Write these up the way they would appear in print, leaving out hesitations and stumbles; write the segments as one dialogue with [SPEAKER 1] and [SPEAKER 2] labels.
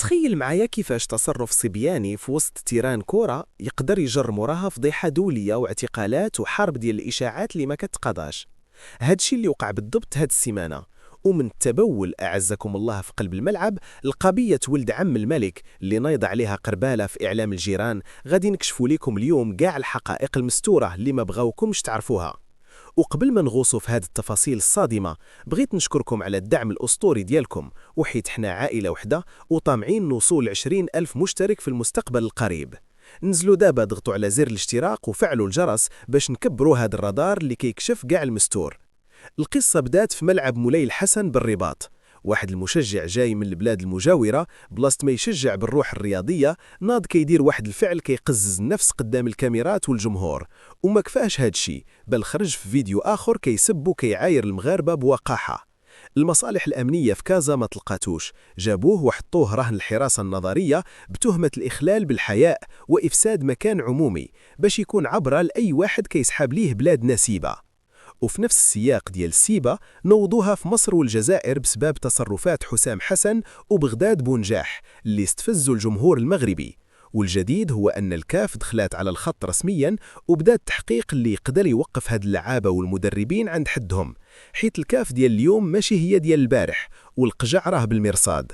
[SPEAKER 1] تخيل معايا كيفاش تصرف صبياني في وسط تيران كورة يقدر يجر موراها فضيحة دولية واعتقالات وحرب ديال الإشاعات اللي ما كتقضاش. هادشي اللي وقع بالضبط هاد السيمانة. ومن التبول أعزكم الله في قلب الملعب القضية ولد عم الملك اللي نايض عليها قربالة في إعلام الجيران. غادي نكشفوا لكم اليوم كاع الحقائق المستورة اللي ما بغاوكمش تعرفوها. وقبل ما نغوصوا في هذه التفاصيل الصادمة بغيت نشكركم على الدعم الأسطوري ديالكم، وحيت حنا عائلة وحدة وطامعين نوصول 20 ألف مشترك في المستقبل القريب. نزلوا دابا ضغطوا على زر الاشتراك وفعلوا الجرس باش نكبروا هذا الرادار اللي كيكشف كاع المستور. القصة بدات في ملعب مولاي الحسن بالرباط. واحد المشجع جاي من البلاد المجاورة بلاصة ما يشجع بالروح الرياضية ناض كيدير واحد الفعل كيقزز النفس قدام الكاميرات والجمهور. وما كفاش هادشي بل خرج في فيديو آخر كيسب وكيعاير المغاربة بوقاحة. المصالح الأمنية في كازا ما تلقاتوش، جابوه وحطوه رهن الحراسة النظرية بتهمة الإخلال بالحياء وإفساد مكان عمومي باش يكون عبرة لأي واحد كيسحاب ليه بلاد نسيبة. وفي نفس السياق ديال السيبة نوضوها في مصر والجزائر بسبب تصرفات حسام حسن وبغداد بونجاح اللي استفزوا الجمهور المغربي. والجديد هو أن الكاف دخلات على الخط رسميا وبدا التحقيق اللي يقدر يوقف هاد اللعابة والمدربين عند حدهم، حيث الكاف ديال اليوم ماشي هي ديال البارح والقجع راه بالمرصاد.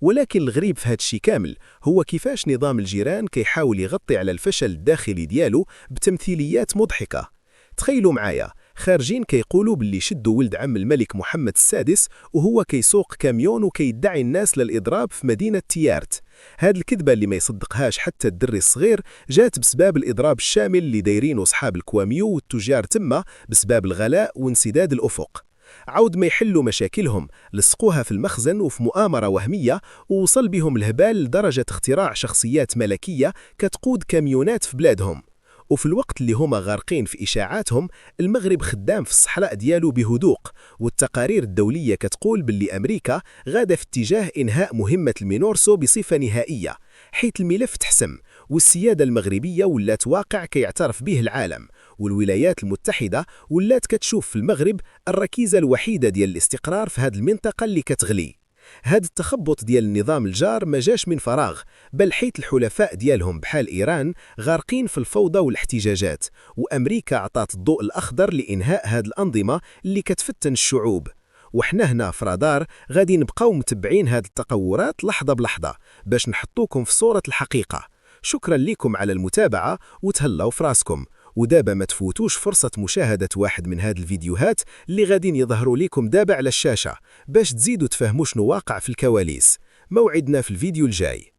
[SPEAKER 1] ولكن الغريب في هاد الشي كامل هو كيفاش نظام الجيران كيحاول يغطي على الفشل الداخلي ديالو بتمثيليات مضحكة. تخيلوا معايا خارجين كيقولوا باللي شدوا ولد عم الملك محمد السادس وهو كيسوق كاميون وكيدعي الناس للإضراب في مدينة تيارت. هاد الكذبة اللي ما يصدقهاش حتى الدري الصغير جات بسبب الإضراب الشامل اللي دايرينه أصحاب الكواميو والتجار تما بسبب الغلاء وانسداد الأفق. عود ما يحلوا مشاكلهم لصقوها في المخزن وفي مؤامرة وهمية، ووصل بهم الهبال لدرجة اختراع شخصيات ملكية كتقود كاميونات في بلادهم. وفي الوقت اللي هما غارقين في إشاعاتهم المغرب خدام في الصحراء ديالو بهدوء، والتقارير الدولية كتقول باللي أمريكا غادة في اتجاه إنهاء مهمة المينورسو بصفة نهائية، حيث الملف تحسم والسيادة المغربية ولات واقع كيعترف به العالم. والولايات المتحدة ولات كتشوف في المغرب الركيزة الوحيدة ديال الاستقرار في هذه المنطقة اللي كتغلي. هاد التخبط ديال النظام الجار ما جاش من فراغ، بل حيث الحلفاء ديالهم بحال إيران غارقين في الفوضى والاحتجاجات، وأمريكا عطات الضوء الأخضر لإنهاء هاد الأنظمة اللي كتفتن الشعوب. وحنا هنا في رادار غادي نبقاو متبعين هاد التطورات لحظة بلحظة باش نحطوكم في صورة الحقيقة. شكرا لكم على المتابعة وتهلاو في راسكم. ودابا ما تفوتوش فرصة مشاهدة واحد من هاد الفيديوهات اللي غادين يظهروا لكم دابا على الشاشة باش تزيدوا تفهموا شنو واقع في الكواليس. موعدنا في الفيديو الجاي.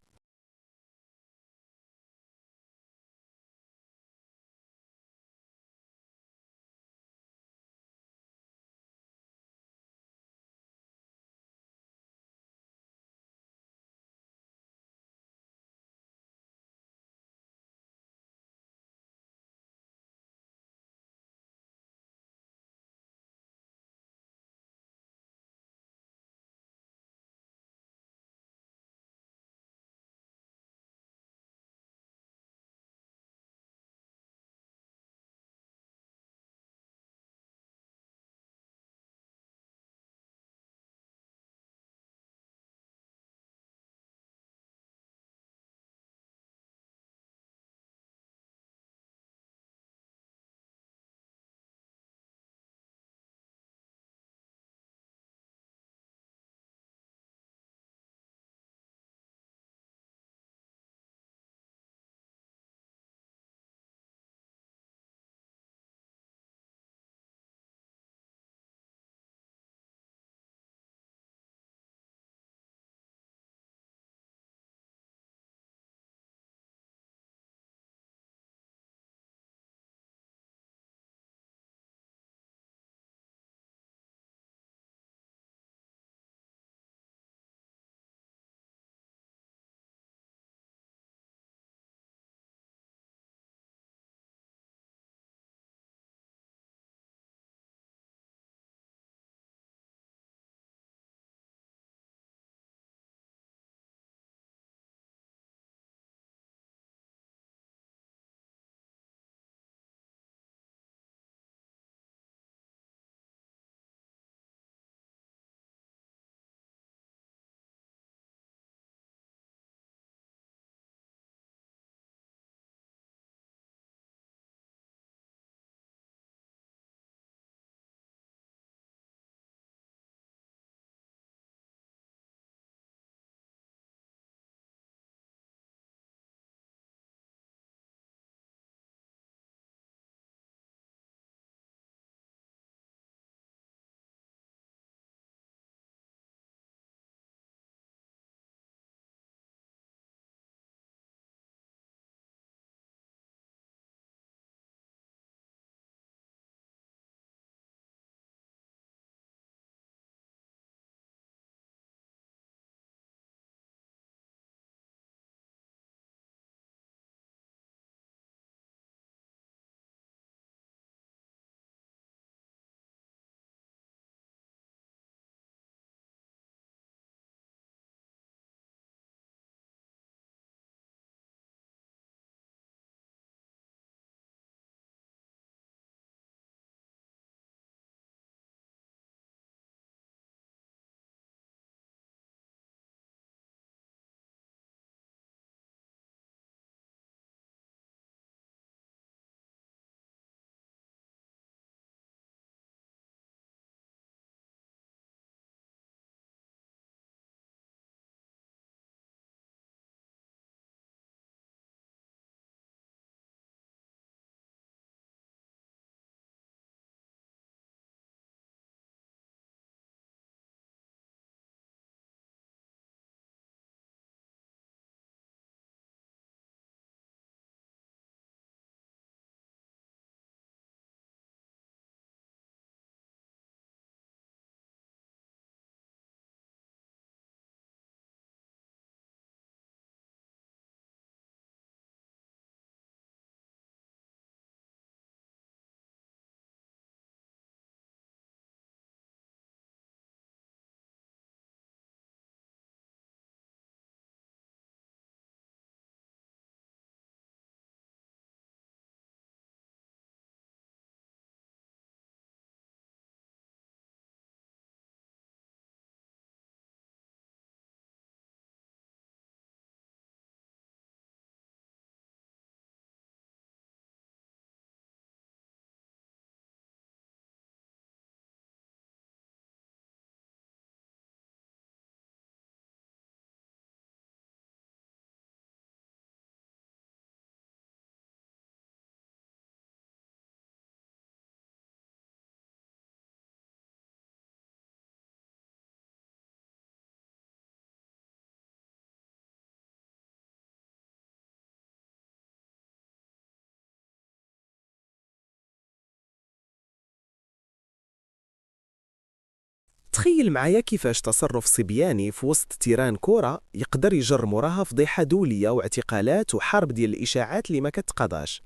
[SPEAKER 1] تخيل معايا كيفاش تصرف صبياني في وسط تيران كورة يقدر يجر موراها فضيحة دولية واعتقالات وحرب ديال الإشاعات اللي ما كتقضاش.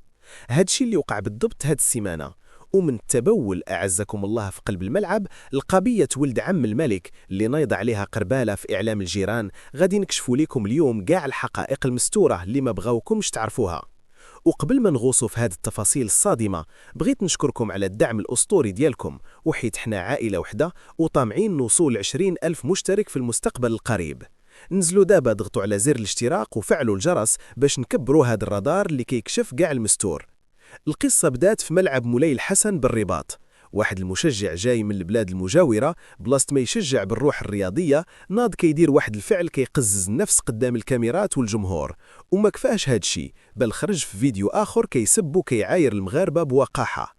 [SPEAKER 1] هادشي اللي وقع بالضبط هاد السيمانة، ومن التبول أعزكم الله في قلب الملعب لقضية ولد عم الملك اللي نايض عليها قربالة في إعلام الجيران. غادي نكشفوا لكم اليوم كاع الحقائق المستورة اللي ما بغاوكمش تعرفوها. وقبل ما نغوصوا في هذه التفاصيل الصادمة، بغيت نشكركم على الدعم الأسطوري ديالكم، وحيت حنا عائلة وحدة وطامعين نوصول 20,000 مشترك في المستقبل القريب. نزلوا دابا ضغطوا على زر الاشتراك وفعلوا الجرس باش نكبروا هذا الرادار اللي كيكشف كاع المستور. القصة بدات في ملعب مولاي الحسن بالرباط. واحد المشجع جاي من البلاد المجاورة بلاصة ما يشجع بالروح الرياضية، ناض كيدير واحد الفعل كيقزز النفس قدام الكاميرات والجمهور. وما كفاش هادشي، بل خرج في فيديو آخر كيسب وكيعاير المغاربة بوقاحة.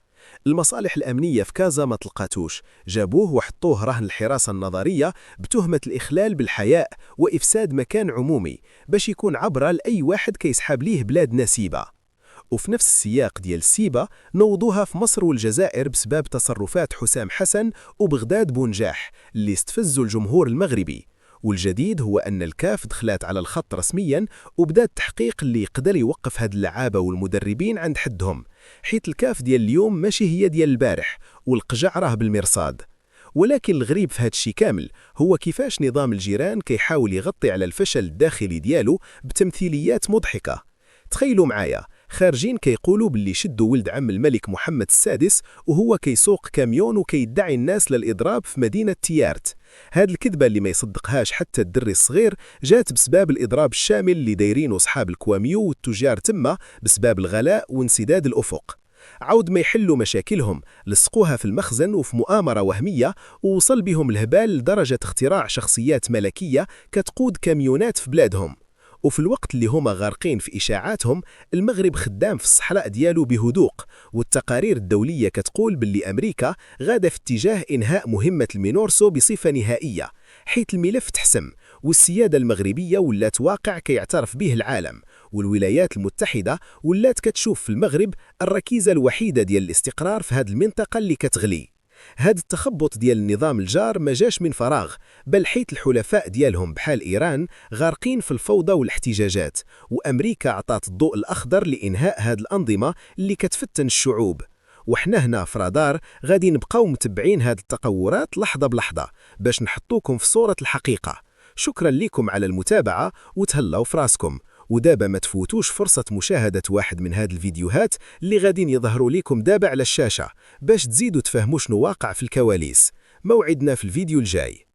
[SPEAKER 1] المصالح الأمنية في كازا ما تلقاتوش، جابوه وحطوه رهن الحراسة النظرية بتهمة الإخلال بالحياء وإفساد مكان عمومي، باش يكون عبرة لأي واحد كيسحاب ليه بلاد نسيبة. وفي نفس السياق ديال السيبة نوضوها في مصر والجزائر بسبب تصرفات حسام حسن وبغداد بونجاح اللي استفزوا الجمهور المغربي. والجديد هو أن الكاف دخلت على الخط رسميا وبدأ التحقيق اللي يقدر يوقف هاد اللعابة والمدربين عند حدهم، حيث الكاف ديال اليوم ماشي هي ديال البارح والقجع راه بالمرصاد. ولكن الغريب في هاد الشي كامل هو كيفاش نظام الجيران كيحاول يغطي على الفشل الداخلي ديالو بتمثيليات مضحكة. تخيلوا معايا، خارجين كيقولوا باللي شدوا ولد عم الملك محمد السادس وهو كيسوق كاميون وكيدعي الناس للإضراب في مدينة تيارت. هاد الكذبة اللي ما يصدقهاش حتى الدري الصغير جات بسبب الإضراب الشامل اللي دايرينه أصحاب الكواميو والتجار تما بسبب الغلاء وانسداد الأفق. عود ما يحلوا مشاكلهم لصقوها في المخزن وفي مؤامرة وهمية، ووصل بهم الهبال لدرجة اختراع شخصيات ملكية كتقود كاميونات في بلادهم. وفي الوقت اللي هما غارقين في إشاعاتهم، المغرب خدام في الصحراء ديالو بهدوء، والتقارير الدولية كتقول باللي أمريكا غادة في اتجاه إنهاء مهمة المينورسو بصفة نهائية، حيث الملف تحسم والسيادة المغربية ولات واقع كيعترف به العالم، والولايات المتحدة ولات كتشوف في المغرب الركيزة الوحيدة ديال الاستقرار في هذه المنطقة اللي كتغلي. هاد التخبط ديال النظام الجار ما جاش من فراغ، بل حيث الحلفاء ديالهم بحال إيران غارقين في الفوضى والاحتجاجات، وأمريكا عطات الضوء الأخضر لإنهاء هاد الأنظمة اللي كتفتن الشعوب. وحنا هنا في رادار غادي نبقاو متبعين هاد التطورات لحظة بلحظة باش نحطوكم في صورة الحقيقة. شكرا لكم على المتابعة وتهلاو في راسكم. ودابا ما تفوتوش فرصة مشاهدة واحد من هاد الفيديوهات اللي غادين يظهروا لكم دابا على الشاشة باش تزيدوا تفهموا شنو واقع في الكواليس. موعدنا في الفيديو الجاي.